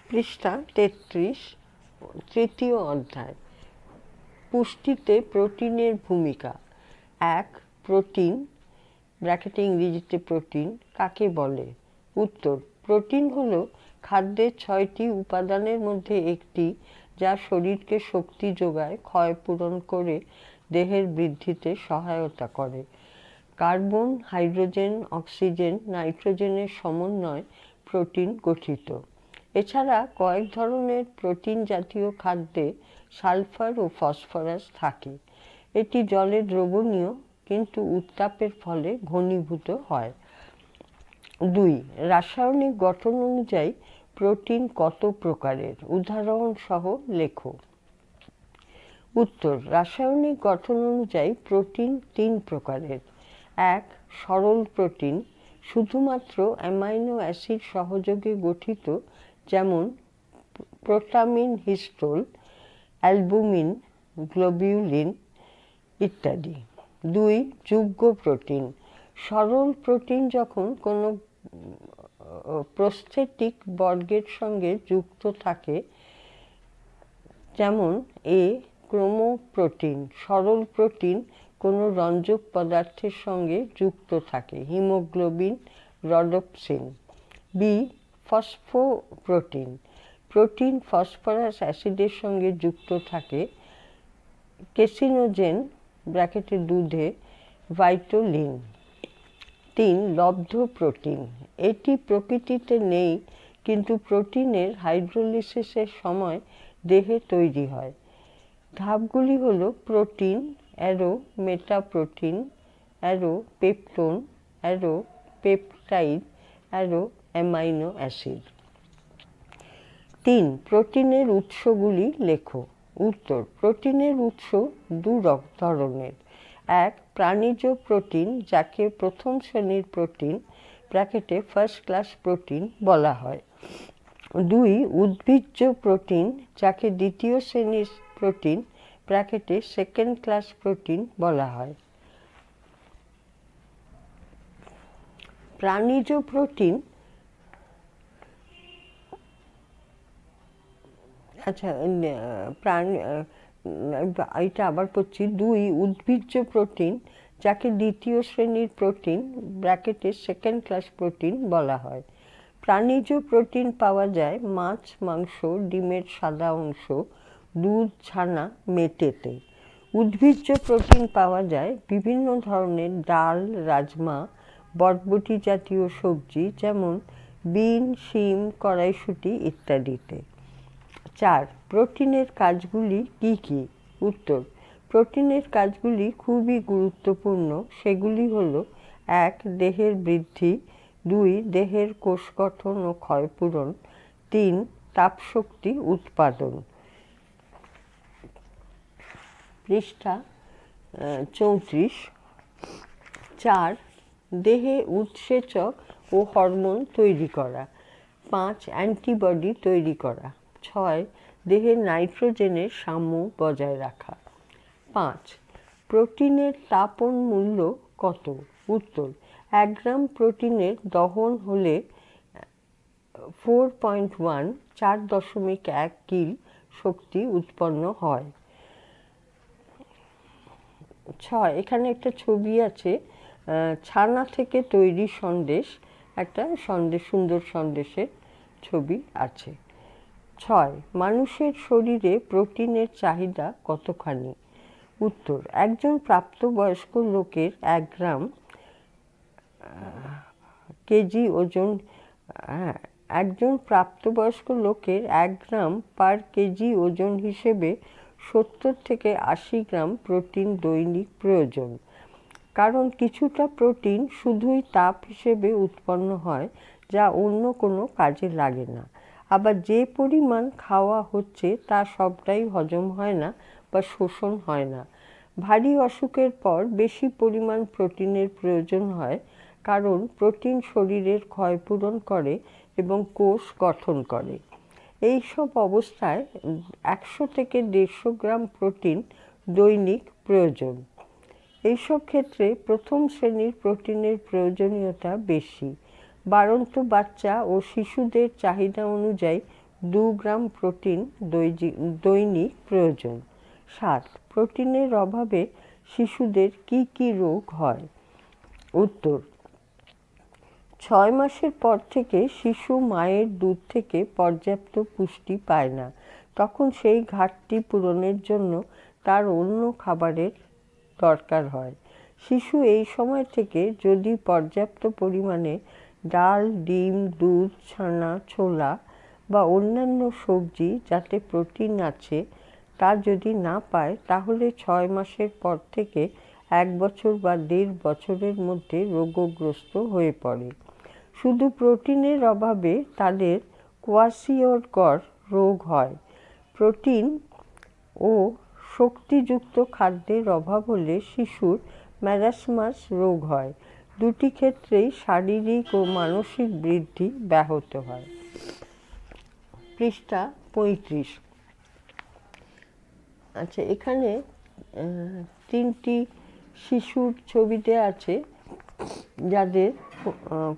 পৃষ্ঠা 33, তৃতীয় অধ্যায়। পুষ্টিতে প্রোটিনের ভূমিকা। 1. প্রোটিন ব্র্যাকেটে ইংরেজিতে প্রোটিন কাকে বলে? উত্তর, প্রোটিন হলো খাদ্যের 6টি উপাদানের মধ্যে একটি, যা শরীরকে শক্তি যোগায়, ক্ষয়পূরণ করে দেহের বৃদ্ধিতে সহায়তা করে। কার্বন, হাইড্রোজেন, অক্সিজেন, নাইট্রোজেনের সমন্বয়ে প্রোটিন গঠিত। এছাড়া কয়েক ধরনের প্রোটিন জাতীয় খাদ্যে সালফার ও ফসফরাস থাকে। এটি জলে দ্রবণীয়, কিন্তু উত্তাপের ফলে ঘনীভূত হয়। 2. রাসায়নিক গঠন অনুযায়ী প্রোটিন কত প্রকারের? উদাহরণ সহ লেখো। উত্তর, রাসায়নিক গঠন অনুযায়ী প্রোটিন 3 প্রকারের। 1. সরল প্রোটিন, শুধুমাত্র অ্যামাইনো অ্যাসিড সহযোগে গঠিত, যেমন প্রোটামিন, হিস্টোল, অ্যালবুমিন, গ্লোবিউলিন ইত্যাদি। 2. যুগ্ম প্রোটিন, সরল প্রোটিন যখন কোনো প্রস্থেটিক বর্গের সঙ্গে যুক্ত থাকে, যেমন ক্রোমোপ্রোটিন। সরল প্রোটিন কোনো রঞ্জক পদার্থের সঙ্গে যুক্ত থাকে, haemoglobin, রডোপ্সিন। B. Phosphoprotein, protein phosphorus অ্যাসিডের সঙ্গে যুক্ত থাকে, কেসিনোজেন ব্র্যাকেটে দুধে, ভাইটোলিন। 3. লব্ধ প্রোটিন, এটি প্রকৃতিতে নেই, কিন্তু প্রোটিনের হাইড্রোলিসিসের সময় দেহে তৈরি হয়। ধাপগুলি হল protein, arrow metaprotein, arrow peptone, arrow peptide, arrow amino acid. 3. প্রোটিনের উৎসগুলি লেখো। উত্তর, প্রোটিনের উৎস 2 ধরনের। 1. প্রাণীজ প্রোটিন, যাকে প্রথম শ্রেণীর প্রোটিন ব্র্যাকেটে ফার্স্ট ক্লাস প্রোটিন বলা হয়। 2. উদ্ভিজ্জ প্রোটিন, যাকে দ্বিতীয় শ্রেণীর প্রোটিন ব্র্যাকেটে সেকেন্ড ক্লাস প্রোটিন বলা হয়। প্রাণীজ প্রোটিন, এটা আবার পড়ছি। 2. উদ্ভিজ্জ প্রোটিন, যাকে দ্বিতীয় শ্রেণীর প্রোটিন ব্র্যাকেটে সেকেন্ড ক্লাস প্রোটিন বলা হয়। প্রাণীজ প্রোটিন পাওয়া যায় মাছ, মাংস, ডিমের সাদা অংশ, দুধ, ছানা, মেটেতে। উদ্ভিজ্জ প্রোটিন পাওয়া যায় বিভিন্ন ধরনের ডাল, রাজমা, বরবটি জাতীয় সবজি, যেমন বিন, শিম, কড়াইশুঁটি ইত্যাদিতে। 4. প্রোটিনের কাজগুলি কি কি? উত্তর, প্রোটিনের কাজগুলি খুবই গুরুত্বপূর্ণ। সেগুলি হল: 1. দেহের বৃদ্ধি, 2. দেহের কোষ গঠন ও ক্ষয়পূরণ, 3. তাপশক্তি উৎপাদন। পৃষ্ঠা 34। 4. দেহে উৎসেচক ও হরমোন তৈরি করা। 5. অ্যান্টিবডি তৈরি করা। 6. দেহে নাইট্রোজেনের সাম্য বজায় রাখা। 5. প্রোটিনের তাপন মূল্য কত? উত্তর, 1 গ্রাম প্রোটিনের দহন হলে 4.1 কিল শক্তি উৎপন্ন হয়। 6. এখানে একটা ছবি আছে, ছানা থেকে তৈরি সন্দেশ, একটা সুন্দর সন্দেশের ছবি আছে। 6. মানুষের শরীরে প্রোটিনের চাহিদা কতখানি? উত্তর, একজন প্রাপ্তবয়স্ক লোকের 1 গ্রাম কেজি ওজন একজন প্রাপ্তবয়স্ক লোকের 1 গ্রাম পার কেজি ওজন হিসেবে 70 থেকে 80 গ্রাম প্রোটিন দৈনিক প্রয়োজন। কারণ কিছুটা প্রোটিন শুধুই তাপ হিসেবে উৎপন্ন হয়, যা অন্য কোনো কাজে লাগে না। আবার যে পরিমাণ খাওয়া হচ্ছে তা সবটাই হজম হয় না বা শোষণ হয় না। ভারী অসুখের পর বেশি পরিমাণ প্রোটিনের প্রয়োজন হয়, কারণ প্রোটিন শরীরের ক্ষয়পূরণ করে এবং কোষ গঠন করে। এই সব অবস্থায় 100 থেকে 150 গ্রাম প্রোটিন দৈনিক প্রয়োজন। এইসব ক্ষেত্রে প্রথম শ্রেণীর প্রোটিনের প্রয়োজনীয়তা বেশি। বাড়ন্ত বাচ্চা ও শিশুদের চাহিদা অনুযায়ী 2 গ্রাম প্রোটিন দৈনিক প্রয়োজন। 7. প্রোটিনের অভাবে শিশুদের কি কি রোগ হয়? উত্তর: 6 মাসের পর থেকে শিশু মায়ের দুধ থেকে পর্যাপ্ত পুষ্টি পায় না। তখন সেই ঘাটতি পূরণের জন্য তার অন্য খাবারের দরকার হয়। শিশু এই সময় থেকে যদি পর্যাপ্ত পরিমাণে ডাল, ডিম, দুধ, ছানা, ছোলা বা অন্যান্য সবজি যাতে প্রোটিন আছে তা যদি না পায়, তাহলে 6 মাসের পর থেকে 1 বছর বা 1.5 বছরের মধ্যে রোগগ্রস্ত হয়ে পড়ে। শুধু প্রোটিনের অভাবে তাদের কোয়াশিওরকর রোগ হয়। প্রোটিন ও শক্তিযুক্ত খাদ্যের অভাব হলে শিশুর ম্যারাসমাস রোগ হয়। দুটি ক্ষেত্রেই শারীরিক ও মানসিক বৃদ্ধি ব্যাহত হয়। পৃষ্ঠা 35। আচ্ছা, এখানে 3টি শিশুর ছবি দেয়া আছে যাদের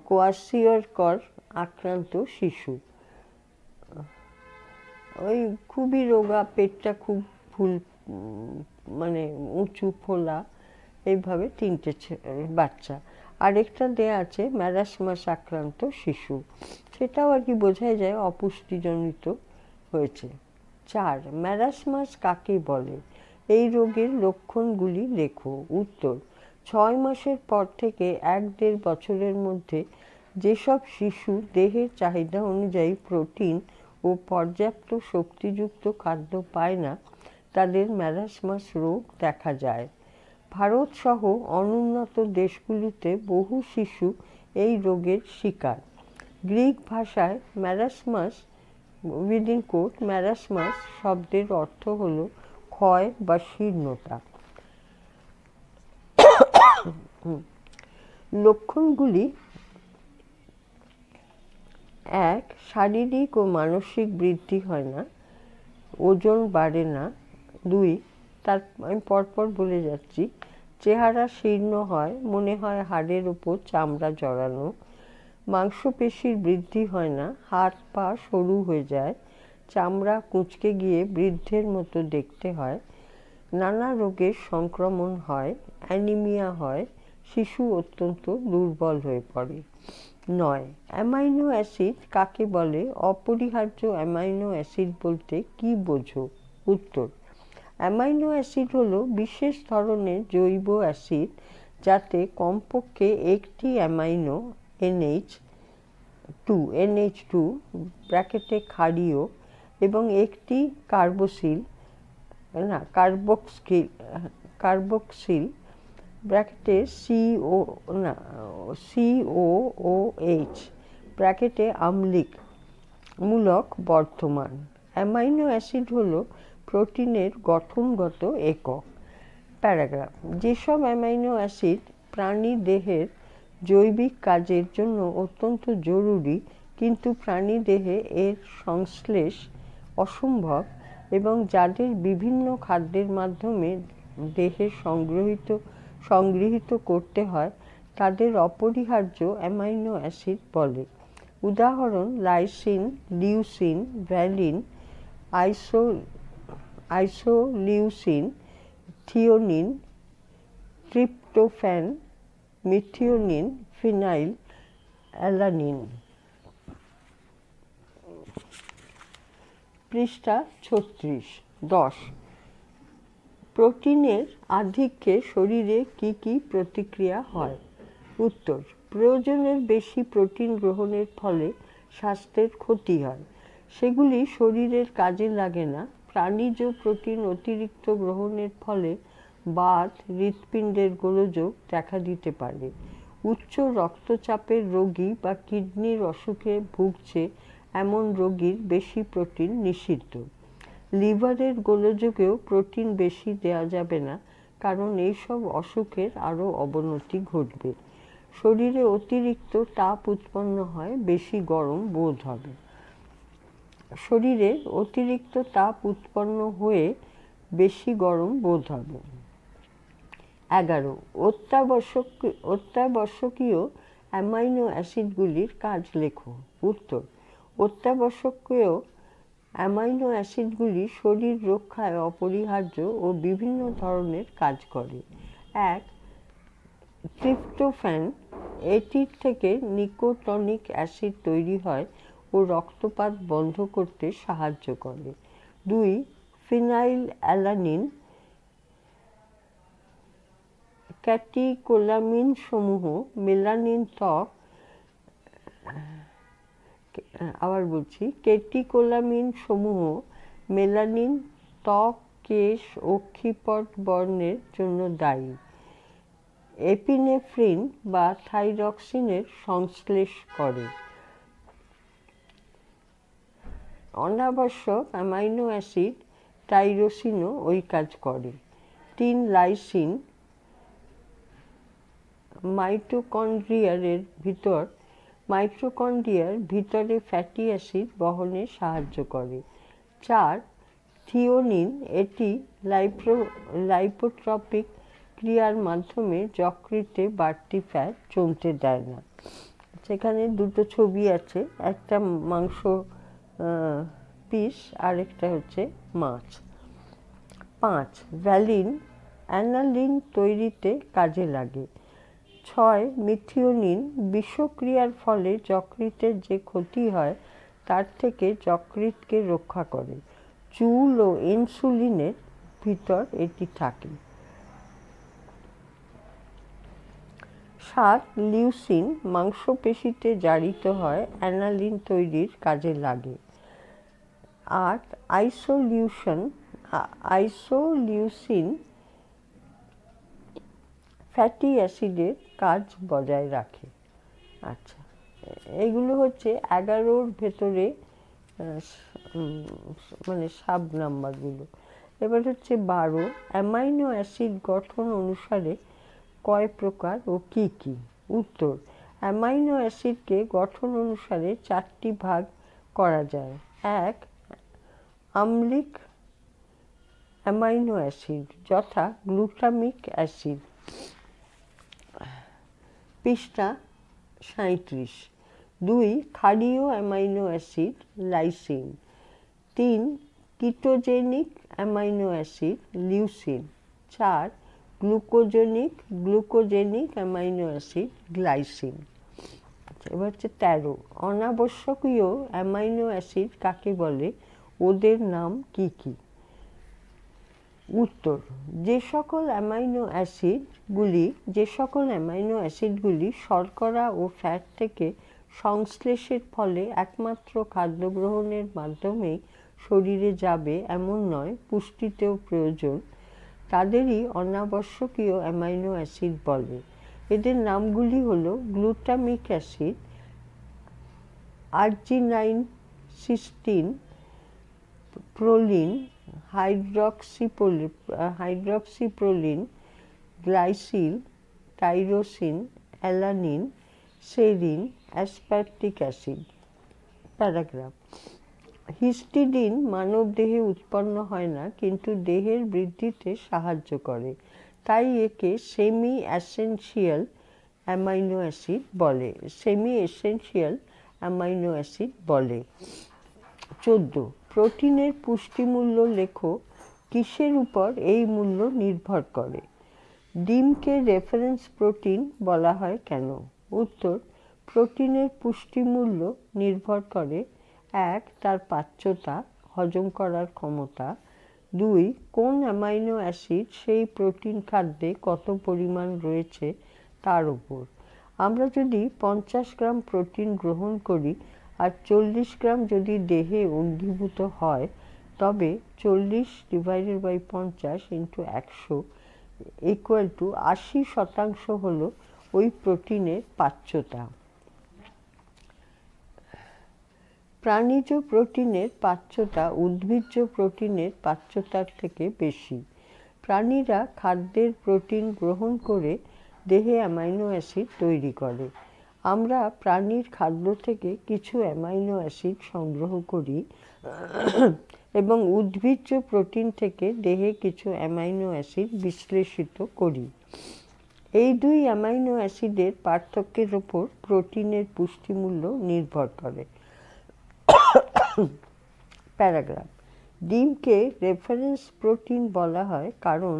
কোয়াশিওরকর আক্রান্ত শিশু। ওই খুবই রোগা, পেটটা খুব মানে উঁচু ফোলা, এইভাবে 3টে বাচ্চা। আরেকটা দেয়া আছে ম্যারাসমাস আক্রান্ত শিশু, সেটাও আর কি বোঝাই যায় অপুষ্টিজনিত হয়েছে। 4. ম্যারাসমাস কাকে বলে? এই রোগের লক্ষণগুলি লেখো। উত্তর: 6 মাসের পর থেকে 1-1.5 বছরের মধ্যে যেসব শিশু দেহের চাহিদা অনুযায়ী প্রোটিন ও পর্যাপ্ত শক্তিযুক্ত খাদ্য পায় না, তাদের ম্যারাসমাস রোগ দেখা যায়। ভারত সহ অনুন্নত দেশগুলিতে বহু শিশু এই রোগের শিকার। গ্রিক ভাষায় ম্যারাসমাস ম্যারাসমাস শব্দের অর্থ হল ক্ষয় বা শীর্ণতা। লক্ষণগুলি: 1. শারীরিক ও মানসিক বৃদ্ধি হয় না, ওজন বাড়ে না। 2. আমি পরপর বলে যাচ্ছি। চেহারা শীর্ণ হয়, মনে হয় হাড়ের ওপর চামড়া জড়ানো। মাংসপেশির বৃদ্ধি হয় না, হাত পা সরু হয়ে যায়, চামড়া কুঁচকে গিয়ে বৃদ্ধের মতো দেখতে হয়। নানা রোগের সংক্রমণ হয়, অ্যানিমিয়া হয়, শিশু অত্যন্ত দুর্বল হয়ে পড়ে। 9. অ্যামাইনো অ্যাসিড কাকে বলে? অপরিহার্য অ্যামাইনো অ্যাসিড বলতে কি বোঝো? উত্তর: অ্যামাইনো অ্যাসিড হলো বিশেষ ধরনের জৈব অ্যাসিড যাতে কমপক্ষে একটি অ্যামাইনো NH2 ব্র্যাকেটে ক্ষারীয় এবং একটি কার্বক্সিল ব্র্যাকেটে COOH ব্র্যাকেটে আম্লিক মূলক বর্তমান। অ্যামাইনো অ্যাসিড হলো প্রোটিনের গঠনগত একক। প্যারাগ্রাফ: যেসব অ্যামাইনো অ্যাসিড প্রাণী দেহের জৈবিক কাজের জন্য অত্যন্ত জরুরি কিন্তু প্রাণীদেহে এর সংশ্লেষ অসম্ভব এবং যাদের বিভিন্ন খাদ্যের মাধ্যমে দেহে সংগৃহীত করতে হয়, তাদের অপরিহার্য অ্যামাইনো অ্যাসিড বলে। উদাহরণ: lysine, leucine, valine, isoleucine, threonine, tryptophan, methionine, phenylalanine. পৃষ্ঠা 36। 10. প্রোটিনের আধিক্যে শরীরে কি কি প্রতিক্রিয়া হয়? উত্তর: প্রয়োজনের বেশি প্রোটিন গ্রহণের ফলে স্বাস্থ্যের ক্ষতি হয়। সেগুলি শরীরের কাজে লাগে না। প্রাণীজ প্রোটিন অতিরিক্ত গ্রহণের ফলে বাত, হৃৎপিণ্ডের গোলযোগ দেখা দিতে পারে। উচ্চ রক্তচাপের রোগী বা কিডনির অসুখে ভুগছে এমন রোগীর বেশি প্রোটিন নিষিদ্ধ। লিভারের গোলযোগেও প্রোটিন বেশি দেওয়া যাবে না, কারণ এইসব অসুখের আরও অবনতি ঘটবে। শরীরে অতিরিক্ত তাপ উৎপন্ন হয়, বেশি গরম বোধ হবে। শরীরে অতিরিক্ত তাপ উৎপন্ন হয়ে বেশি গরম বোধ হবে। 11. অত্যাবশ্যকীয় অ্যামাইনো অ্যাসিডগুলির কাজ লেখো। উত্তর: অত্যাবশ্যকীয় অ্যামাইনো অ্যাসিডগুলি শরীর রক্ষায় অপরিহার্য ও বিভিন্ন ধরনের কাজ করে। এক, ট্রিপ্টোফ্যান, এটির থেকে নিকোটিনিক অ্যাসিড তৈরি হয় ও রক্তপাত বন্ধ করতে সাহায্য করে। দুই, ফিনাইল অ্যালানিন, ক্যাটিকোলামিন সমূহ মেলানিন ত্বক ক্যাটিকোলামিন সমূহ মেলানিন ত্বক, কেশ ও ক্ষিপট বর্ণের জন্য দায়ী। এপিনেফ্রিন বা থাইরক্সিনের সংশ্লেষ করে। অনাবশ্যক অ্যামাইনো অ্যাসিড টাইরোসিনও ওই কাজ করে। তিন, লাইসিন, মাইটোকন্ড্রিয়ার ভিতরে ফ্যাটি অ্যাসিড বহনে সাহায্য করে। চার, থিওনিন, এটি লাইপোট্রপিক ক্রিয়ার মাধ্যমে যকৃতে বাড়তি ফ্যাট জমতে দেয় না। সেখানে দুটো ছবি আছে, একটা মাংস পিস আর একটা হচ্ছে মাছ। পাঁচ, ভ্যালিন, অ্যানালিন তৈরিতে কাজে লাগে। ছয়, মিথিওনিন, বিষক্রিয়ার ফলে যকৃতের যে ক্ষতি হয় তার থেকে যকৃতকে রক্ষা করে। চুল ও ইনসুলিনের ভিতর এটি থাকে। সাত, লিউসিন, মাংসপেশিতে জারিত হয়, অ্যানালিন তৈরির কাজে লাগে। আট, আইসোলিউসিন, ফ্যাটি অ্যাসিডের কাজ বজায় রাখে। আচ্ছা, এগুলো হচ্ছে 11-র ভেতরে মানে সাব নাম্বারগুলো। এবার হচ্ছে 12, অ্যামাইনো অ্যাসিড গঠন অনুসারে কয় প্রকার ও কি কি? উত্তর, অ্যামাইনো অ্যাসিডকে গঠন অনুসারে 4টি ভাগ করা যায়। এক, আম্লিক অ্যামাইনো অ্যাসিড, যথা গ্লুটামিক অ্যাসিড, পৃষ্ঠা 37। 2, ক্ষারীয় amino acid, lysine. 3, ketogenic amino acid, leucine. 4, glucogenic amino acid, glycine. এবার হচ্ছে 13, অনাবশ্যকীয় অ্যামাইনো অ্যাসিড কাকে বলে? ওদের নাম কি কি? উত্তর, যে সকল অ্যামাইনো অ্যাসিডগুলি শর্করা ও ফ্যাট থেকে সংশ্লেষের ফলে একমাত্র খাদ্য গ্রহণের মাধ্যমেই শরীরে যাবে এমন নয়, পুষ্টিতেও প্রয়োজন, তাদেরই অনাবশ্যকীয় অ্যামাইনো অ্যাসিড বলে। এদের নামগুলি হলো glutamic acid, arginine, cystine, proline, hydroxyproline, glycyl, tyrosine, alanine, serine, aspartic acid. Paragraph. Histidine মানব দেহে উৎপন্ন হয় না, কিন্তু দেহের বৃদ্ধিতে সাহায্য করে, তাই একে সেমি এসেনশিয়াল অ্যামাইনো অ্যাসিড বলে। 14, প্রোটিনের পুষ্টিমূল্য লেখো, কিসের উপর এই মূল্য নির্ভর করে? ডিমকে রেফারেন্স প্রোটিন বলা হয় কেন? উত্তর, প্রোটিনের পুষ্টিমূল্য নির্ভর করে 1, তার পাচ্যতা, হজম করার ক্ষমতা। 2, কোন অ্যামাইনো অ্যাসিড সেই প্রোটিন খাদ্যে কত পরিমাণ রয়েছে তার উপর। আমরা যদি 50 গ্রাম প্রোটিন গ্রহণ করি আর 40 গ্রাম যদি দেহে অঙ্গীভূত হয়, তবে 40/50 × 100 = 80% হলো ওই প্রোটিনের পাচ্যতা। প্রাণীজ প্রোটিনের পাচ্যতা উদ্ভিজ্জ প্রোটিনের পাচ্যতার থেকে বেশি। প্রাণীরা খাদ্যের প্রোটিন গ্রহণ করে দেহে অ্যামাইনো অ্যাসিড তৈরি করে। আমরা প্রাণীর খাদ্য থেকে কিছু অ্যামাইনো অ্যাসিড সংগ্রহ করি এবং উদ্ভিজ্জ প্রোটিন থেকে দেহে কিছু অ্যামাইনো অ্যাসিড বিশ্লেষিত করি। এই দুই অ্যামাইনো অ্যাসিডের পার্থক্যের উপর প্রোটিনের পুষ্টিমূল্য নির্ভর করে। প্যারাগ্রাফ। ডিমকে রেফারেন্স প্রোটিন বলা হয় কারণ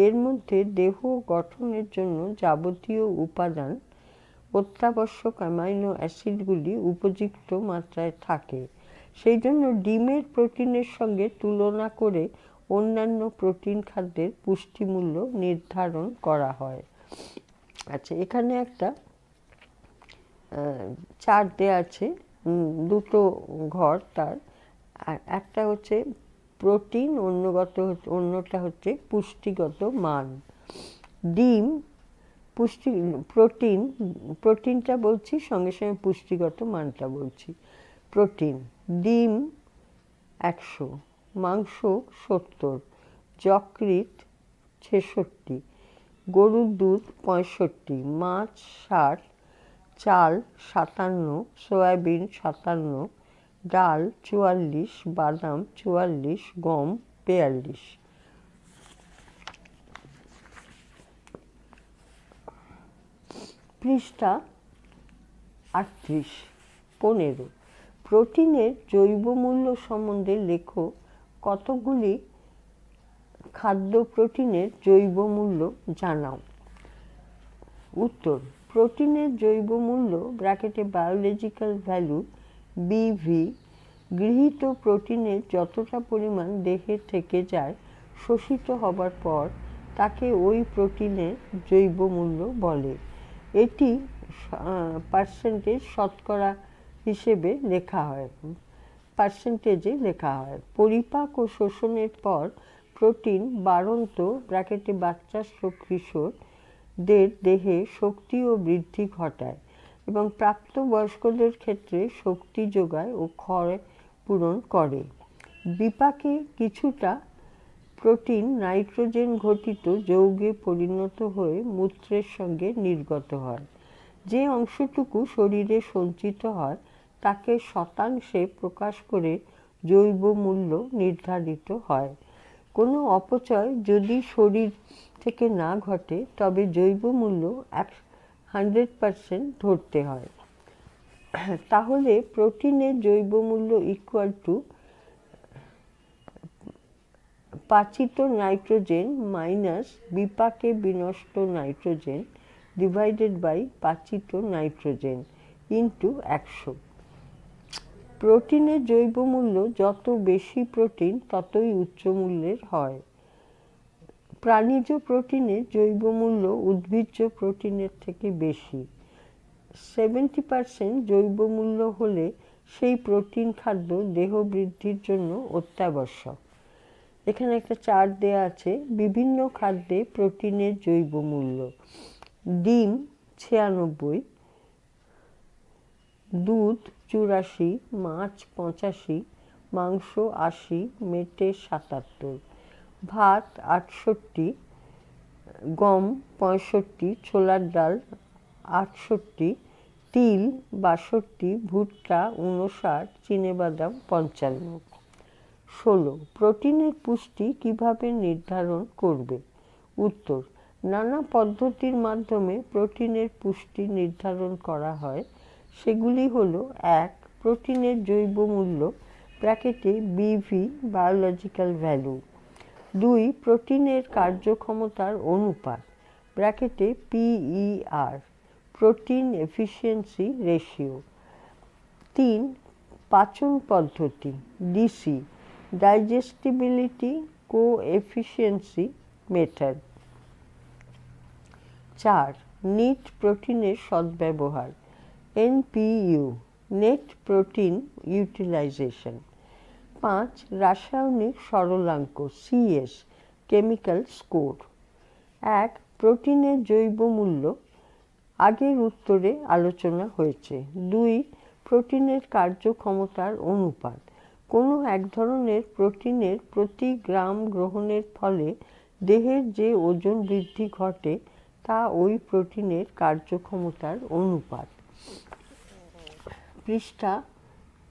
এর মধ্যে দেহ গঠনের জন্য যাবতীয় উপাদান, অত্যাবশ্যক অ্যামাইনো অ্যাসিডগুলি উপযুক্ত মাত্রায় থাকে। সেই জন্য ডিমের প্রোটিনের সঙ্গে তুলনা করে অন্যান্য প্রোটিন খাদ্যের পুষ্টিমূল্য নির্ধারণ করা হয়। আচ্ছা, এখানে একটা চার্ট দেওয়া আছে, দুটো ঘর তার, আর একটা হচ্ছে প্রোটিন, অন্যটা হচ্ছে পুষ্টিগত মান। ডিম প্রোটিনটা বলছি, সঙ্গে সঙ্গে পুষ্টিগত মানটা বলছি। প্রোটিন: ডিম 100, মাংস 70, যকৃৎ 66, গরুর দুধ 65, মাছ 60, চাল 57, সয়াবিন 57, ডাল 44, বাদাম 44, গম 42। পৃষ্ঠা 15। প্রোটিনের জৈব মূল্য সম্বন্ধে লেখো। কতগুলি খাদ্য প্রোটিনের জৈব মূল্য জানাও। উত্তর: প্রোটিনের জৈব মূল্য বায়োলজিক্যাল ভ্যালু বিভি, গৃহীত প্রোটিনের যতটা পরিমাণ দেহে থেকে যায় শোষিত হবার পর তাকে ওই প্রোটিনের জৈব মূল্য বলে। এটি পার্সেন্টেজ, শতকরা হিসেবে লেখা হয়, পার্সেন্টেজে লেখা হয়। পরিপাক ও শোষণের পর প্রোটিন বাড়ন্ত বাচ্চা কিশোরদের দেহে শক্তি ও বৃদ্ধি ঘটায় এবং প্রাপ্তবয়স্কদের ক্ষেত্রে শক্তি যোগায় ও ক্ষয় পূরণ করে। বিপাকে কিছুটা প্রোটিন নাইট্রোজেন ঘটিত যৌগে পরিণত হয়ে মূত্রের সঙ্গে নির্গত হয়। যে অংশটুকু শরীরে সঞ্চিত হয় তাকে শতাংশে প্রকাশ করে জৈব মূল্য নির্ধারিত হয়। কোনো অপচয় যদি শরীর থেকে না ঘটে তবে জৈব মূল্য 100% ধরতে হয়। তাহলে প্রোটিনের জৈব মূল্য ইকুয়াল টু পাচিত নাইট্রোজেন মাইনাস বিপাকে বিনষ্ট নাইট্রোজেন ডিভাইডেড বাই পাচিত নাইট্রোজেন ইন্টু 100। প্রোটিনের জৈব মূল্য যত বেশি প্রোটিন ততই উচ্চ মূল্যের হয়। প্রাণীজ প্রোটিনের জৈব মূল্য উদ্ভিজ্জ প্রোটিনের থেকে বেশি। 70% জৈব মূল্য হলে সেই প্রোটিন খাদ্য দেহ বৃদ্ধির জন্য অত্যাবশ্যক। এখানে একটা চার্ট দেওয়া আছে বিভিন্ন খাদ্যে প্রোটিনের জৈব মূল্য। ডিম 96, দুধ 84, মাছ 85, মাংস 80, মেটে 77, ভাত 68, গম 65, ছোলার ডাল 68, তিল 62, ভুট্টা 59, চিনেবাদাম 55। 16. প্রোটিনের পুষ্টি কিভাবে নির্ধারণ করবে? উত্তর: নানা পদ্ধতির মাধ্যমে প্রোটিনের পুষ্টি নির্ধারণ করা হয়। সেগুলি হলো: 1. প্রোটিনের জৈব মূল্য বিভি, বায়োলজিক্যাল ভ্যালু। 2. প্রোটিনের কার্যক্ষমতার অনুপাত PER, প্রোটিন এফিসিয়েন্সি রেশিও। 3. পাচন পদ্ধতি DC, ডাইজেস্টিবিলিটি কোএফিসিয়েন্সি মেথড। 4. নিট প্রোটিনের সদ্ব্যবহার NPU, নেট প্রোটিন ইউটিলাইজেশন। 5. রাসায়নিক সরলাঙ্ক CS, কেমিক্যাল স্কোর। 1. প্রোটিনের জৈব মূল্য আগের উত্তরে আলোচনা হয়েছে। 2. প্রোটিনের কার্যক্ষমতার অনুপাত। কোনো এক ধরনের প্রোটিনের প্রতি গ্রাম গ্রহণের ফলে দেহের যে ওজন বৃদ্ধি ঘটে তা ওই প্রোটিনের কার্যক্ষমতার অনুপাত। পৃষ্ঠা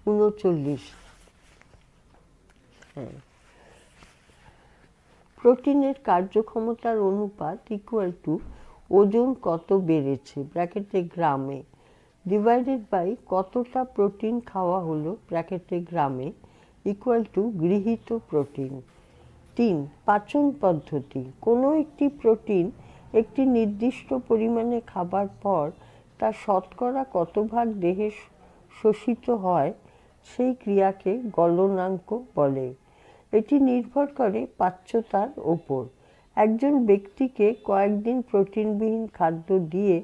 39। প্রোটিনের কার্যক্ষমতার অনুপাত ইকুয়াল টু ওজন কত বেড়েছে গ্রামে ডিভাইডেড বাই কতটা প্রোটিন খাওয়া হলো গ্রামে গৃহীত প্রোটিন। 3. পাচন পদ্ধতি। কোনো একটি প্রোটিন একটি নির্দিষ্ট পরিমাণে খাবার পর তা শতকরা কত ভাগ দেহে শোষিত হয় সেই ক্রিয়াকে গলনাঙ্ক বলে। এটি নির্ভর করে পাচ্যতার ওপর। একজন ব্যক্তিকে কয়েকদিন প্রোটিনবিহীন খাদ্য দিয়ে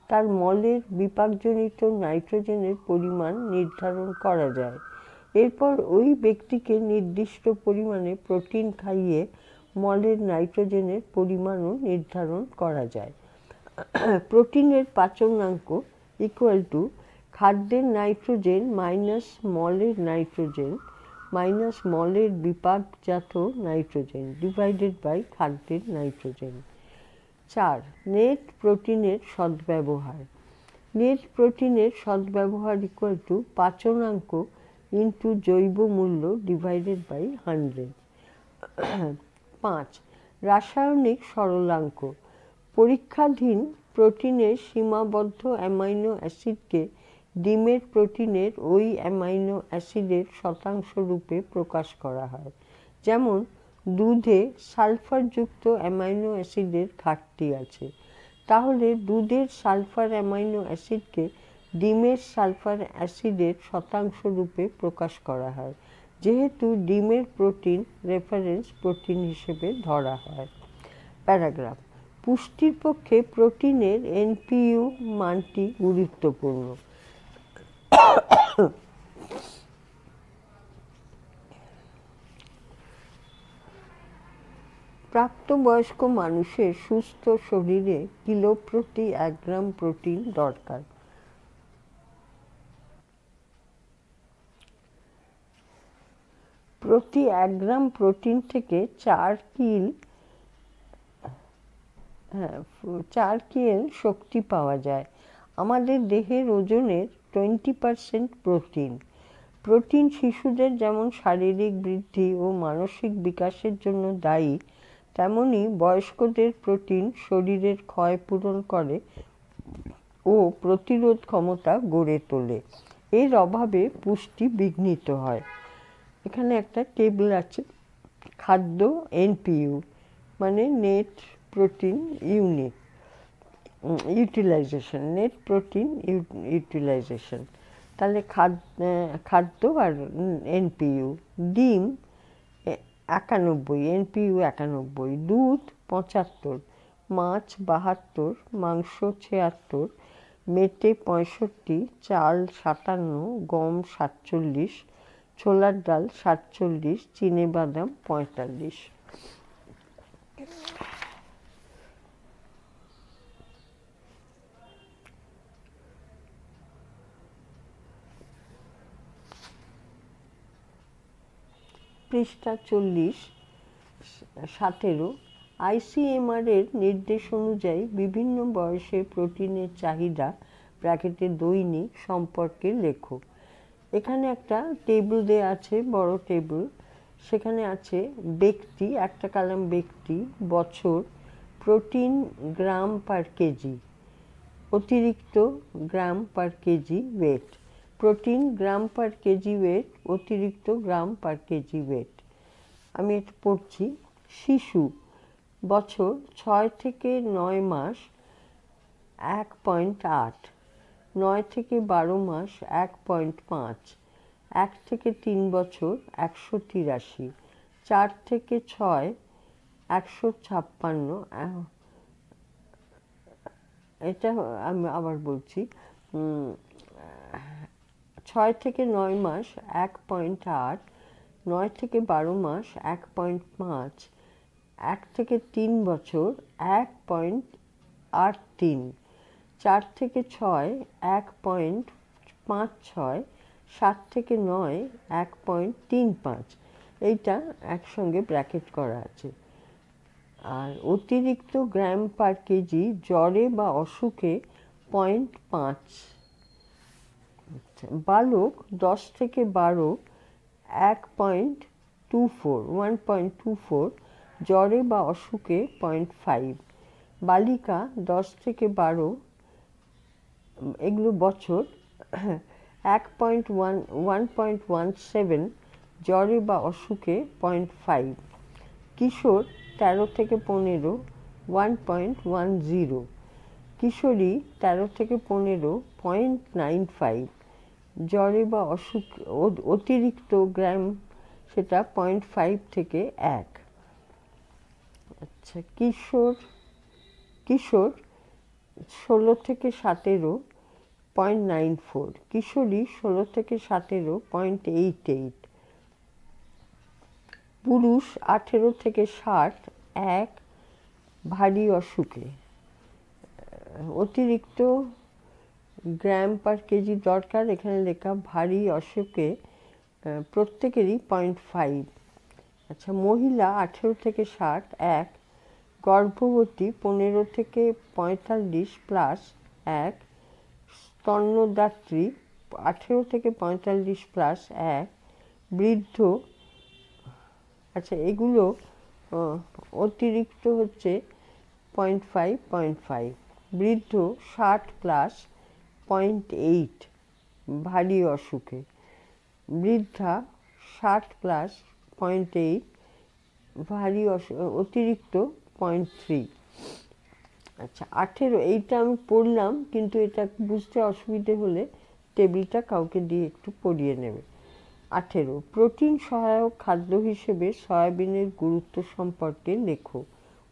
তার মলের বিপাকজনিত নাইট্রোজেনের পরিমাণ নির্ধারণ করা যায়। এরপর ওই ব্যক্তিকে নির্দিষ্ট পরিমাণে প্রোটিন খাইয়ে মলের নাইট্রোজেনের পরিমাণও নির্ধারণ করা যায়। প্রোটিনের পাচনাঙ্ক খাদ্যের নাইট্রোজেন মাইনাস মলের নাইট্রোজেন মাইনাস মলের বিপাকজাত নাইট্রোজেন ডিভাইডেড বাই খাদ্যের নাইট্রোজেন। 4. নেট প্রোটিনের সদ্ব্যবহার। নেট প্রোটিনের সদ্ব্যবহার পাচনাঙ্ক ইন্টু জৈব মূল্য ডিভাইডেড বাই 100। 5. রাসায়নিক সরলাঙ্ক। পরীক্ষাধীন প্রোটিনের সীমাবদ্ধ অ্যামাইনো অ্যাসিডকে ডিমের প্রোটিনের ওই অ্যামাইনো অ্যাসিডের শতাংশ রূপে প্রকাশ করা হয়। যেমন দুধে সালফারযুক্ত অ্যামাইনো অ্যাসিডের ঘাটতি আছে, তাহলে দুধের সালফার অ্যামাইনো অ্যাসিডকে ডিমের সালফার অ্যাসিডের শতাংশ রূপে প্রকাশ করা হয়, যেহেতু ডিমের প্রোটিন রেফারেন্স প্রোটিন হিসেবে ধরা হয়। প্যারাগ্রাফ। পুষ্টির পক্ষে প্রোটিনের এনপিইউ মানটি গুরুত্বপূর্ণ। প্রাপ্তবয়স্ক মানুষের সুস্থ শরীরে কিলো প্রতি 1 গ্রাম প্রোটিন দরকার। প্রতি 1 গ্রাম প্রোটিন থেকে 4 কিল শক্তি পাওয়া যায়। আমাদের দেহের ওজনের 20% প্রোটিন। প্রোটিন শিশুদের যেমন শারীরিক বৃদ্ধি ও মানসিক বিকাশের জন্য দায়ী, তেমনি বয়স্কদের প্রোটিন শরীরের ক্ষয় পূরণ করে ও প্রতিরোধ ক্ষমতা গড়ে তোলে। এর অভাবে পুষ্টি বিঘ্নিত হয়। এখানে একটা টেবিল আছে, খাদ্য এনপিইউ মানে net protein utilisation, net protein utilisation. তাহলে খাদ্য আর এনপিইউ। ডিম 91, এনপিইউ 91, দুধ 75, মাছ 72, মাংস 76, মেটে 65, চাল 57, গম 47, ছোলার ডাল 47, চিনেবাদাম 45। পৃষ্ঠা 17। আইসিএমআর এর নির্দেশ অনুযায়ী বিভিন্ন বয়সে প্রোটিনের চাহিদা ব্র্যাকেটে দৈনিক সম্পর্কে লেখো। এখানে একটা টেবিল দেওয়া আছে, বড় টেবিল। সেখানে আছে ব্যক্তি, একটা কলাম ব্যক্তি, বছর, প্রোটিন গ্রাম পার কেজি, অতিরিক্ত গ্রাম পার কেজি ওয়েট, প্রোটিন গ্রাম পার কেজি ওয়েট, অতিরিক্ত গ্রাম পার কেজি ওয়েট। আমি এটা পড়ছি। শিশু, বছর 6 থেকে 9 মাস 1.8, 9 থেকে 12 মাস 1.5, 1 থেকে 3 বছর 183, 4 থেকে 6 156। এটা আমি আবার বলছি। 6 থেকে 9 মাস 1.8, 9 থেকে 12 মাস 1.5, 1 থেকে 3 বছর 1.83, 4 থেকে 6 1.56, 7 থেকে 9 1.35। এইটা একসঙ্গে ব্র্যাকেট করা আছে। আর অতিরিক্ত গ্রাম পার কেজি জ্বরে বা অসুখে 0.5। বালক 10 থেকে 12 1.24, জ্বরে বা অসুখে 0.5। বালিকা 10 থেকে 12, এগুলো বছর, 1.17, জ্বরে বা অসুখে 0.5, কিশোর 13 থেকে 15 1.10, কিশোরী 13 থেকে 15 0.95, জ্বরে বা অসুখ অতিরিক্ত গ্রাম সেটা 0.5 থেকে 1। আচ্ছা, কিশোর 16 থেকে 17 0.94, কিশোরী 16 থেকে 17 0.88, পুরুষ 18 থেকে 60 1, ভারী অসুখে অতিরিক্ত গ্রাম পার কেজি দরকার, এখানে লেখা ভারী অসুখে প্রত্যেকেরই 0.5। আচ্ছা, মহিলা 18 থেকে 60 1, গর্ভবতী 15 থেকে 45 প্লাস 1, স্তন্যদাত্রী 18 থেকে 45 প্লাস 1, বৃদ্ধ, আচ্ছা এগুলো অতিরিক্ত হচ্ছে 0.5, বৃদ্ধ 60 প্লাস 0.8, ভারী অসুখে, বৃদ্ধা 60 প্লাস 0.8, ভারী অতিরিক্ত 0.3। আচ্ছা, 18, এইটা আমি পড়লাম, কিন্তু এটা বুঝতে অসুবিধে হলে টেবিলটা কাউকে দিয়ে একটু পড়িয়ে নেবে। 18, প্রোটিন সহায়ক খাদ্য হিসেবে সয়াবিনের গুরুত্ব সম্পর্কে লেখো।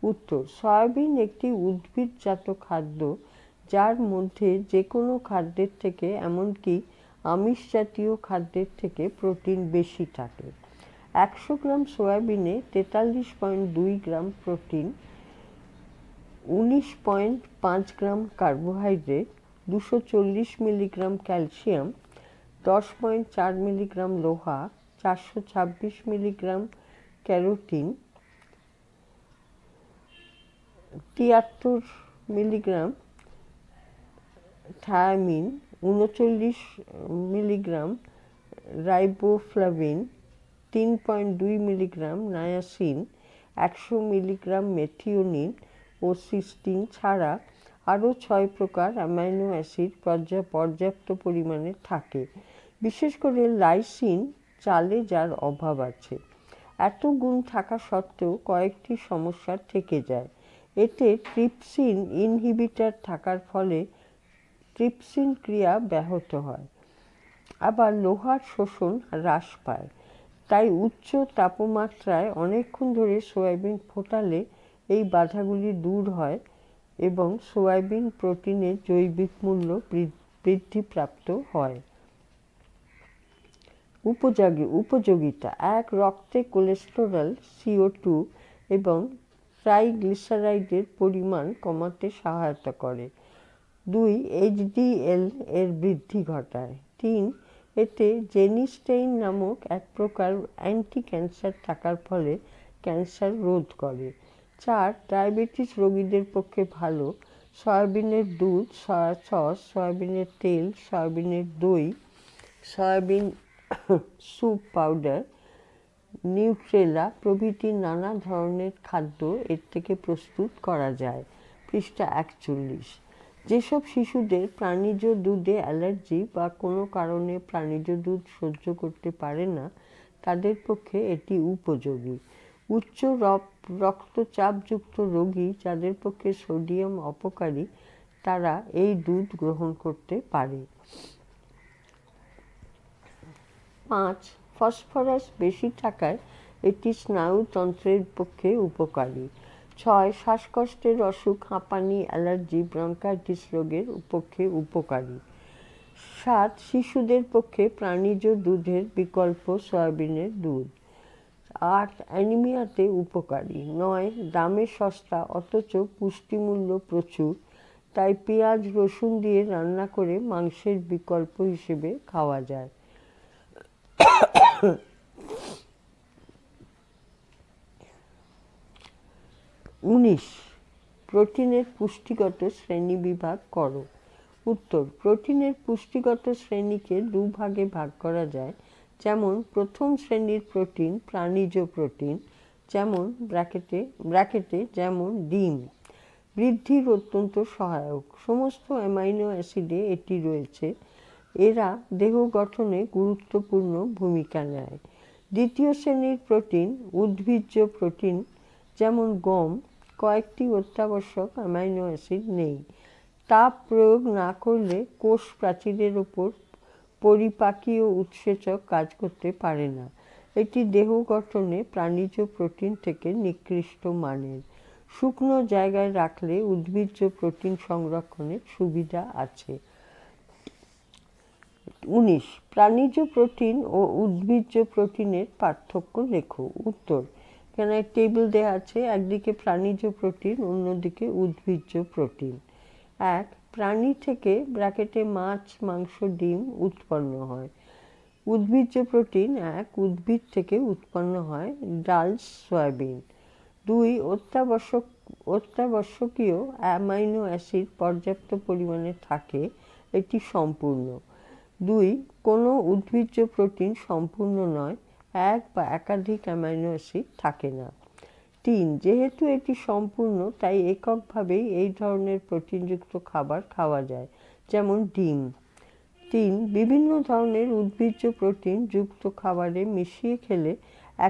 উত্তর, সয়াবিন একটি উদ্ভিদজাত খাদ্য যার মধ্যে যে কোনো খাদ্যের থেকে, এমনকি আমিষ জাতীয় খাদ্যের থেকে প্রোটিন বেশি থাকে। 100 গ্রাম সয়াবিনে 43.2 gram protein, 19.5 gram carbohydrate, 240 milligram calcium, 10.4 milligram লোহা, 426 milligram carotene, 73 milligram thiamine, 39 milligram riboflavin, 3.2 milligram niacin, 100 milligram methionine ও সিস্টিন ছাড়া আরও 6 প্রকার অ্যামাইনো অ্যাসিড পর্যাপ্ত পরিমাণে থাকে। বিশেষ করে লাইসিন চালে যার অভাব আছে। এত গুণ থাকা সত্ত্বেও কয়েকটি সমস্যা থেকে যায়। এতে ট্রিপসিন ইনহিবিটর থাকার ফলে ট্রিপসিন ক্রিয়া ব্যাহত হয়, আবার লোহার শোষণ হ্রাস পায়। তাই উচ্চ তাপমাত্রায় অনেকক্ষণ ধরে সয়াবিন ফোটালে এই বাধাগুলি দূর হয় এবং সয়াবিন প্রোটিনের জৈবিক মূল্য বৃদ্ধিপ্রাপ্ত হয়। উপযোগিতা: 1. রক্তে কোলেস্টেরল, CO2 এবং ট্রাইগ্লিসারাইডের পরিমাণ কমাতে সহায়তা করে। 2. HDL এর বৃদ্ধি ঘটায়। 3. এতে জেনিস্টেইন নামক এক প্রকার অ্যান্টি ক্যান্সার থাকার ফলে ক্যান্সার রোধ করে। 4. ডায়াবেটিস রোগীদের পক্ষে ভালো। সয়াবিনের দুধ, সয়া সস, সয়াবিনের তেল, সয়াবিনের দই, সয়াবিন স্যুপ পাউডার, নিউট্রেলা প্রভৃতি নানা ধরনের খাদ্য এর থেকে প্রস্তুত করা যায়। পৃষ্ঠা 41। যেসব শিশুদের প্রাণীজ দুধে অ্যালার্জি বা কোনো কারণে প্রাণীজ দুধ সহ্য করতে পারে না, তাদের পক্ষে এটি উপযোগী। উচ্চ রক্তচাপযুক্ত রোগী যাদের পক্ষে সোডিয়াম অপকারী, তারা এই দুধ গ্রহণ করতে পারে। 5. ফসফরাস বেশি থাকায় এটি স্নায়ুতন্ত্রের পক্ষে উপকারী। 6. শ্বাসকষ্টের অসুখ, হাঁপানি, অ্যালার্জি, ব্রঙ্কাইটিস রোগের পক্ষে উপকারী। 7. শিশুদের পক্ষে প্রাণীজ দুধের বিকল্প সয়াবিনের দুধ। 8. অ্যানিমিয়াতে উপকারী। 9. দামে সস্তা অথচ পুষ্টিমূল্য প্রচুর, তাই পেঁয়াজ রসুন দিয়ে রান্না করে মাংসের বিকল্প হিসেবে খাওয়া যায়। 19. প্রোটিনের পুষ্টিগত শ্রেণীবিভাগ করো। উত্তর, প্রোটিনের পুষ্টিগত শ্রেণীকে দুভাগে ভাগ করা যায়। যেমন প্রথম শ্রেণীর প্রোটিন প্রাণীজ প্রোটিন, যেমন ব্র্যাকেটে যেমন ডিম, বৃদ্ধির অত্যন্ত সহায়ক। সমস্ত অ্যামাইনো অ্যাসিডে এটি রয়েছে। এরা দেহ গঠনে গুরুত্বপূর্ণ ভূমিকা নেয়। দ্বিতীয় শ্রেণীর প্রোটিন, উদ্ভিজ্জ প্রোটিন যেমন গম, কয়েকটি অত্যাবশ্যক অ্যামাইনো অ্যাসিড নেই। তাপ প্রয়োগ না করলে কোষ প্রাচীরের ওপর পরিপাকীয় উৎসেচক কাজ করতে পারে না। এটি দেহ গঠনে প্রাণীজ প্রোটিন থেকে নিকৃষ্ট মানের। শুকনো জায়গায় রাখলে উদ্ভিজ্জ প্রোটিন সংরক্ষণের সুবিধা আছে। 19. প্রাণীজ প্রোটিন ও উদ্ভিজ্জ প্রোটিনের পার্থক্য লেখো। উত্তর, এখানে টেবিল দেওয়া আছে, একদিকে প্রাণীজ প্রোটিন, অন্যদিকে উদ্ভিজ্জ প্রোটিন। 1. প্রাণী থেকে ব্র্যাকেটে মাছ, মাংস, ডিম উৎপন্ন হয়। উদ্ভিজ্জ প্রোটিন 1. উদ্ভিদ থেকে উৎপন্ন হয়, ডাল, সয়াবিন। 2. অত্যাবশ্যকীয় অ্যামাইনো অ্যাসিড পর্যাপ্ত পরিমাণে থাকে, এটি সম্পূর্ণ। 2. কোনো উদ্ভিজ্জ প্রোটিন সম্পূর্ণ নয়, এক বা একাধিক অ্যামাইনো অ্যাসিড থাকে না। 3. যেহেতু এটি সম্পূর্ণ, তাই এককভাবেই এই ধরনের প্রোটিনযুক্ত খাবার খাওয়া যায়, যেমন ডিম। 3. বিভিন্ন ধরনের উদ্ভিজ্জ প্রোটিন যুক্ত খাবারে মিশিয়ে খেলে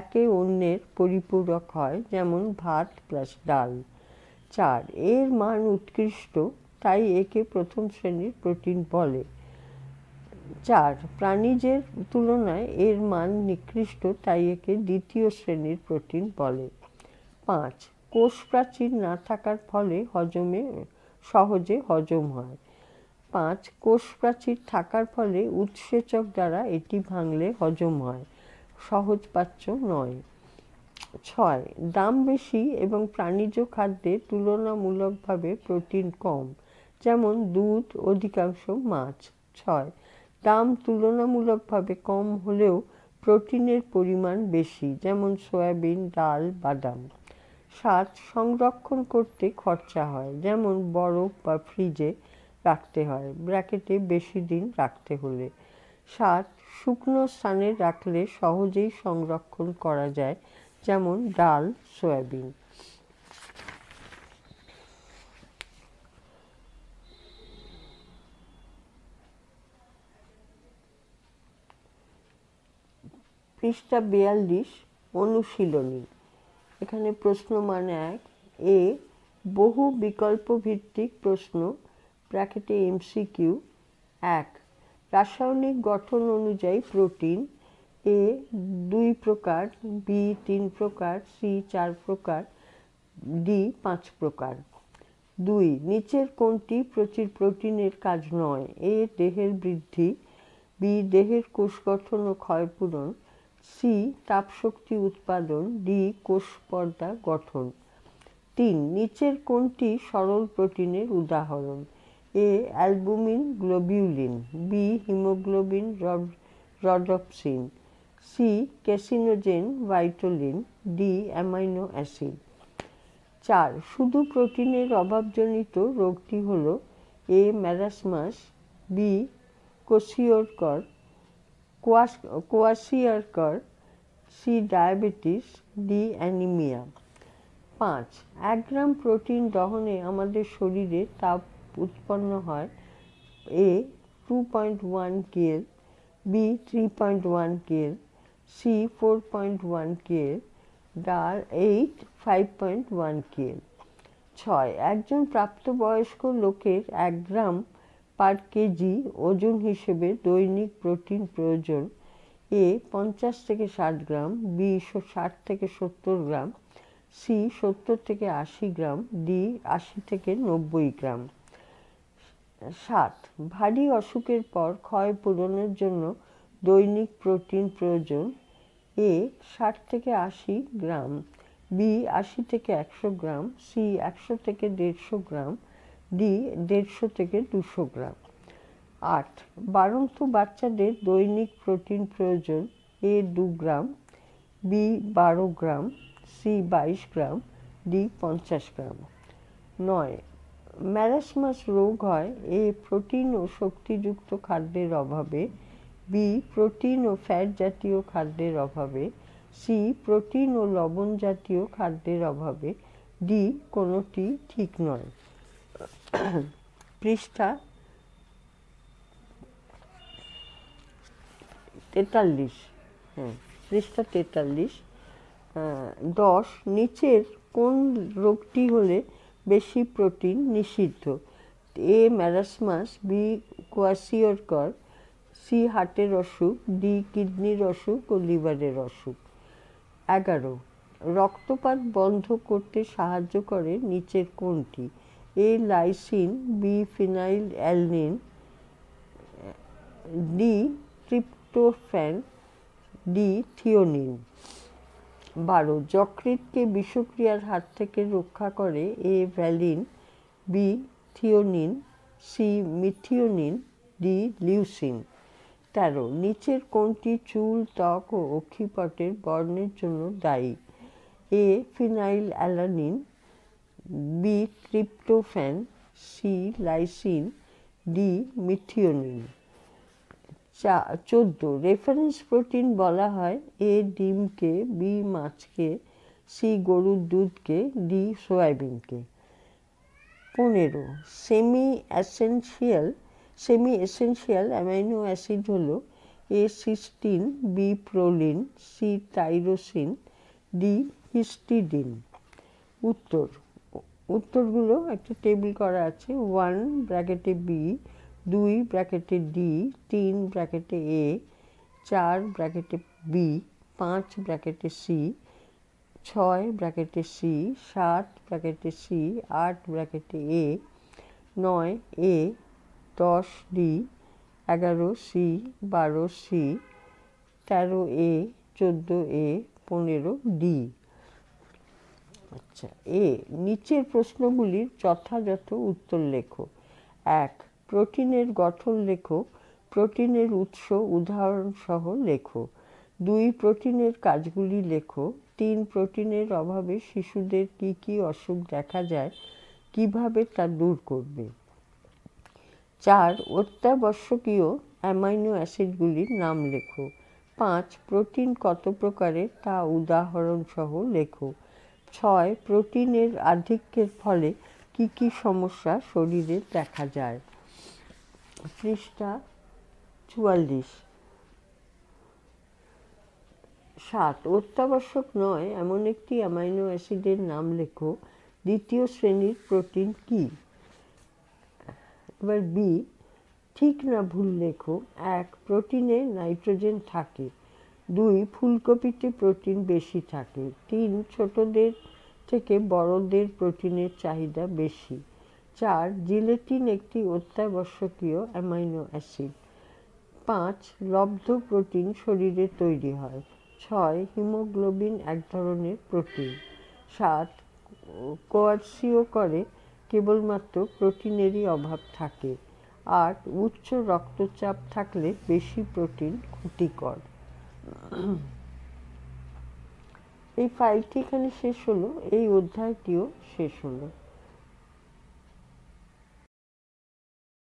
একে অন্যের পরিপূরক হয়, যেমন ভাত প্লাস ডাল। 4. এর মান উৎকৃষ্ট, তাই একে প্রথম শ্রেণীর প্রোটিন বলে। 4. প্রাণীজের তুলনায় এর মান নিকৃষ্ট, তাই একে দ্বিতীয় শ্রেণীর প্রোটিন বলে। 5. কোষ প্রাচীর না থাকার ফলে সহজে হজম হয়। 5. কোষ প্রাচীর থাকার ফলে উৎসেচক দ্বারা এটি ভাঙলে হজম হয়, সহজপাচ্য নয়। 6. দাম বেশি এবং প্রাণীজ খাদ্যে তুলনামূলকভাবে প্রোটিন কম, যেমন দুধ, অধিকাংশ মাছ। 6. দাম তুলনামূলকভাবে কম হলেও প্রোটিনের পরিমাণ বেশি, যেমন সয়াবিন, ডাল, বাদাম। 7. সংরক্ষণ করতে খরচা হয়, যেমন বরফ বা ফ্রিজে রাখতে হয়, ব্র্যাকেটে বেশি দিন রাখতে হলে। 7. শুকনো স্থানে রাখলে সহজেই সংরক্ষণ করা যায়, যেমন ডাল, সয়াবিন। পৃষ্ঠা 42, অনুশীলনী। এখানে প্রশ্ন মান 1, এ বহু বিকল্প ভিত্তিক প্রশ্ন, ব্র্যাকেটে এমসিকিউ। 1. রাসায়নিক গঠন অনুযায়ী প্রোটিন এ 2 প্রকার, বি 3 প্রকার, সি 4 প্রকার, ডি 5 প্রকার। 2. নিচের কোনটি প্রোটিনের কাজ নয়? এ দেহের বৃদ্ধি, বি দেহের কোষ গঠন ও ক্ষয়পূরণ, সি তাপশক্তি উৎপাদন, ডি কোষ পর্দা গঠন। 3. নিচের কোনটি সরল প্রোটিনের উদাহরণ? A albumin, globulin, B haemoglobin, rhodopsin, C caseinogen, vitellin, D amino acid. 4. শুধু প্রোটিনের অভাবজনিত রোগটি হল: A marasmus, B kwashiorkor, C diabetes, D anaemia. 5. 1 গ্রাম প্রোটিন দহনে আমাদের শরীরে তাপ উৎপন্ন হয়: এ 2.1 কেল, বি 3.1 কেল, সি 4.1 কেল, ডি 5.1 কেল। 6. একজন প্রাপ্তবয়স্ক লোকের 1 গ্রাম পার কেজি ওজন হিসেবে দৈনিক প্রোটিন প্রয়োজন: এ 50 থেকে 60 গ্রাম, বি 60 থেকে 70 গ্রাম, সি 70 থেকে 80 গ্রাম, ডি 80 থেকে 90 গ্রাম। 7. ভারী অসুখের পর ক্ষয় পূরণের জন্য দৈনিক প্রোটিন প্রয়োজন: এ 60 থেকে 80 গ্রাম, বি 80 থেকে 100 গ্রাম, সি 100 থেকে 150 গ্রাম, ডি 150 থেকে 200 গ্রাম। 8. বাড়ন্ত বাচ্চাদের দৈনিক প্রোটিন প্রয়োজন: এ 2 গ্রাম, বি 12 গ্রাম, সি 22 গ্রাম, ডি 50 গ্রাম। 9. ম্যারাসমাস রোগ হয়: এ প্রোটিন ও শক্তিযুক্ত খাদ্যের অভাবে, বি প্রোটিন ও ফ্যাট জাতীয় খাদ্যের অভাবে, সি প্রোটিন ও লবণ জাতীয় খাদ্যের অভাবে, ডি কোনোটি ঠিক নয়। পৃষ্ঠা 43। পৃষ্ঠা 43। 10 নিচের কোন রোগটি হলে বেশি প্রোটিন নিষিদ্ধ? এ ম্যারাসমাস, বি কোয়াশিওরকর, সি হার্টের অসুখ, ডি কিডনির অসুখ ও লিভারের অসুখ। 11 রক্তপাত বন্ধ করতে সাহায্য করে নিচের কোনটি? A lysine, B phenylalanine, D tryptophan, D threonine. 12 যকৃৎকে বিষক্রিয়ার হাত থেকে রক্ষা করে। A valine, B threonine, C methionine, D leucine. 13 নিচের কোনটি চুল, ত্বক ও অক্ষিপটের বর্ণের জন্য দায়ী? A phenylalanine, B tryptophan, C lysine, D methionine. 14 reference protein বলা হয় এ ডিমকে, বি মাছকে, সি গরুর দুধকে, ডি সয়াবিনকে। 15 সেমি এসেনশিয়াল অ্যামাইনো অ্যাসিড হলো A cystine, B proline, C tyrosine, D histidine. উত্তরগুলো একটা টেবিল করা আছে। 1 ব্র্যাকেটে বি, 2 ব্র্যাকেটে ডি, 3 ব্র্যাকেটে এ, 4 ব্র্যাকেটে বি, 5 ব্র্যাকেটে সি, 6 ব্র্যাকেটে সি, 7 ব্র্যাকেটে সি, 8 ব্র্যাকেটে এ, 9 এ, 10 ডি, 11 সি, 12 সি, 13 এ, 14 এ, 15 ডি। আচ্ছা, এ নিচের প্রশ্নগুলির যথাযথ উত্তর লেখো। 1 প্রোটিনের গঠন লেখো, প্রোটিনের উৎস উদাহরণ সহ লেখো। 2 প্রোটিনের কাজগুলি লেখো। 3 প্রোটিনের অভাবে শিশুদের কি কি অসুখ দেখা যায়, কিভাবে তা দূর করবে। 4 অত্যাবশ্যকীয় অ্যামাইনো অ্যাসিডগুলির নাম লেখো। 5 প্রোটিন কত প্রকারের তা উদাহরণ সহ লেখো। 6 প্রোটিনের আধিক্যের ফলে কি কি সমস্যা শরীরে দেখা যায়। পৃষ্ঠা 44। 7 অত্যাবশ্যক নয় এমন একটি অ্যামাইনো অ্যাসিডের নাম লেখো। দ্বিতীয় শ্রেণীর প্রোটিন কি? এবার বি ঠিক না ভুল লেখো। 1 প্রোটিনে নাইট্রোজেন থাকে। 2 ফুলকপিতে প্রোটিন বেশি থাকে। 3 ছোটদের থেকে বড়দের প্রোটিনের চাহিদা বেশি। 4 জিলেটিন একটি অত্যাবশ্যকীয় অ্যামাইনো অ্যাসিড। 5 লব্ধ প্রোটিন শরীরে তৈরি হয়। 6 হিমোগ্লোবিন এক ধরনের প্রোটিন। 7 কোয়াশিওকরে কেবলমাত্র প্রোটিনেরই অভাব থাকে। 8 উচ্চ রক্তচাপ থাকলে বেশি প্রোটিন ক্ষতিকর। এই ফাইলটি এখানে শেষ হলো, এই অধ্যায়টিও শেষ হলো।